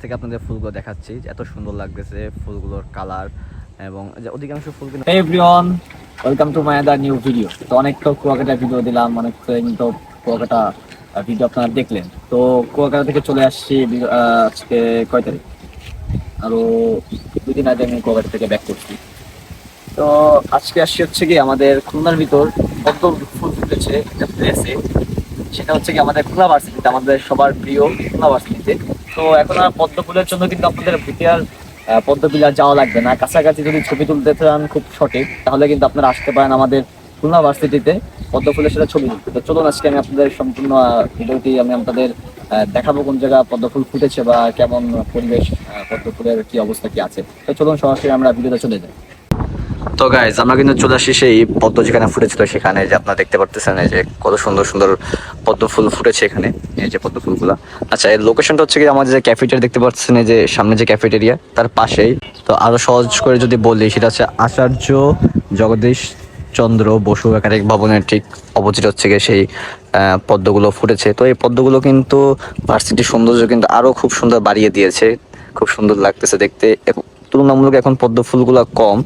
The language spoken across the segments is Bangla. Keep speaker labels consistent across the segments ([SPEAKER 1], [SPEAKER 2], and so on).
[SPEAKER 1] থেকে আপনাদের ফুলগুলো দেখাচ্ছি, এত সুন্দর লাগতেছে ফুলগুলোর কালার এবং অধিকাংশ ফুল কিন্তু।
[SPEAKER 2] Hey everyone, welcome to my other new video. তো অনেক তো কুয়াকাটা ভিডিও দিলাম, অনেক তো কুয়াকাটা ভিডিও আপনারা দেখলেন। তো কুয়াকাটা থেকে চলে আসছি আজকে কয় তারিখ, আরো 2 দিন আগে আমি কুয়াকাটা থেকে ব্যাক করছি। তো আজকে আসছি হচ্ছে কি আমাদের খুলনার ভিতর পদ্ম ফুল ফুটেছে একটা প্লেসে, সেটা হচ্ছে কি আমাদের খুলনা ভার্সিটিতে, আমাদের সবার প্রিয় খুলনা ভার্সিটিতে। তো এখন আর পদ্ম ফুলের জন্য কিন্তু আপনাদের ভিটিআর পদ্ম বিলার যাওয়া লাগবে না, কাছাকাছি যদি ছবি তুলতে চান খুব সঠিক, তাহলে কিন্তু আপনারা আসতে পারেন আমাদের খুলনা ভার্সিটিতে পদ্ম ফুলের সাথে ছবি তুলতে। তো চলুন আজকে আমি আপনাদের সম্পূর্ণ ভিডিওটি আমি আপনাদের দেখাবো কোন জায়গা পদ্ম ফুল ফুটেছে বা কেমন পরিবেশ, পদ্ম ফুলের কি অবস্থা কি আছে। তো চলুন সরাসরি আমরা ভিডিওতে চলে যাই।
[SPEAKER 1] তো গাইজ আমরা কিন্তু চলে আসি সেই পদ্ম যেখানে ফুটেছিল সেখানে, যে আপনারা দেখতে পারতেছেন এই যে কত সুন্দর সুন্দর পদ্ম ফুল ফুটেছে এখানে, এই যে পদ্ম ফুলগুলা। আচ্ছা, এর লোকেশনটা হচ্ছে কি আমাদের যে ক্যাফেটেরিয়া দেখতে পাচ্ছেন, এই যে সামনে যে ক্যাফেটেরিয়া তার পাশেই। তো আরো সহজ করে যদি বলি, সেটা হচ্ছে আচার্য জগদীশ চন্দ্র বসু একাডেমিক ভবনের ঠিক অপোজিট হচ্ছে গিয়ে সেই পদ্মগুলো ফুটেছে। তো এই পদ্মগুলো কিন্তু ভার্সিটির সৌন্দর্য কিন্তু আরো খুব সুন্দর বাড়িয়ে দিয়েছে, খুব সুন্দর লাগতেছে দেখতে। তুলনামূলক এখন পদ্ম ফুলগুলো কম,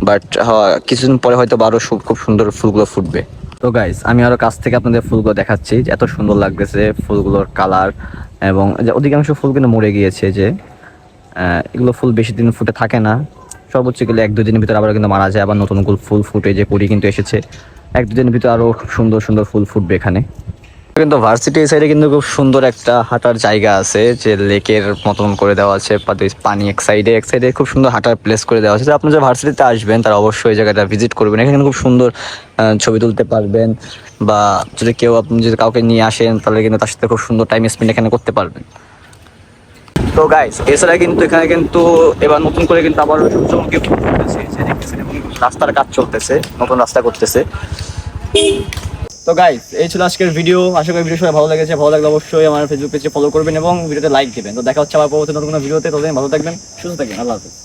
[SPEAKER 1] বাট কিছুদিন পরে হয়তো আরো খুব সুন্দর ফুলগুলো ফুটবে। তো গাইস আমি আরো কাছ থেকে আপনাদের ফুলগুলো দেখাচ্ছি, এত সুন্দর লাগতেছে ফুলগুলোর কালার এবং অধিকাংশ ফুল কিন্তু মরে গিয়েছে। যে এগুলো ফুল বেশি দিন ফুটে থাকে না, সর্বোচ্চ গেলে 1-2 দিনের ভিতরে আবার কিন্তু মারা যায়, আবার নতুন ফুল ফুটে। যে কুড়ি কিন্তু এসেছে, 1-2 দিনের ভিতরে আরো খুব সুন্দর সুন্দর ফুল ফুটবে এখানে। কিন্তু ভার্সিটি সাইডে কিন্তু খুব সুন্দর একটা হাঁটার জায়গা আছে, যে লেকের মতন করে দেওয়া আছে, পানি এক সাইডে খুব সুন্দর হাঁটার প্লেস করে দেওয়া আছে। তো আপনি যে ভার্সিটিতে আসবেন তারা অবশ্যই এই জায়গাটা ভিজিট করবেন, এখানে খুব সুন্দর ছবি তুলতে পারবেন, বা যদি আপনি যদি কাউকে নিয়ে আসেন তাহলে কিন্তু তার সাথে খুব সুন্দর টাইম স্পেন্ড এখানে করতে পারবেন। তো গাইস এছাড়া কিন্তু এখানে কিন্তু এবার নতুন করে কিন্তু আবার সূর্যমুখী ফুল ফুটেছে, যে দেখতেছেন, এবং রাস্তার কাজ চলতেছে, নতুন রাস্তা করতেছে।
[SPEAKER 2] তো গাইস এই ছিল আজকের ভিডিও, আশা করি ভিডিও সবাই ভালো লেগেছে। ভালো লাগলে অবশ্যই আমার ফেসবুক পেজে ফলো করবেন এবং ভিডিওতে লাইক দিবেন। তো দেখা হচ্ছে আবার পরবর্তী নতুন কোনো ভিডিওতে। ততদিন ভালো থাকবেন, সুস্থ থাকবেন, আল্লাহ হাফেজ।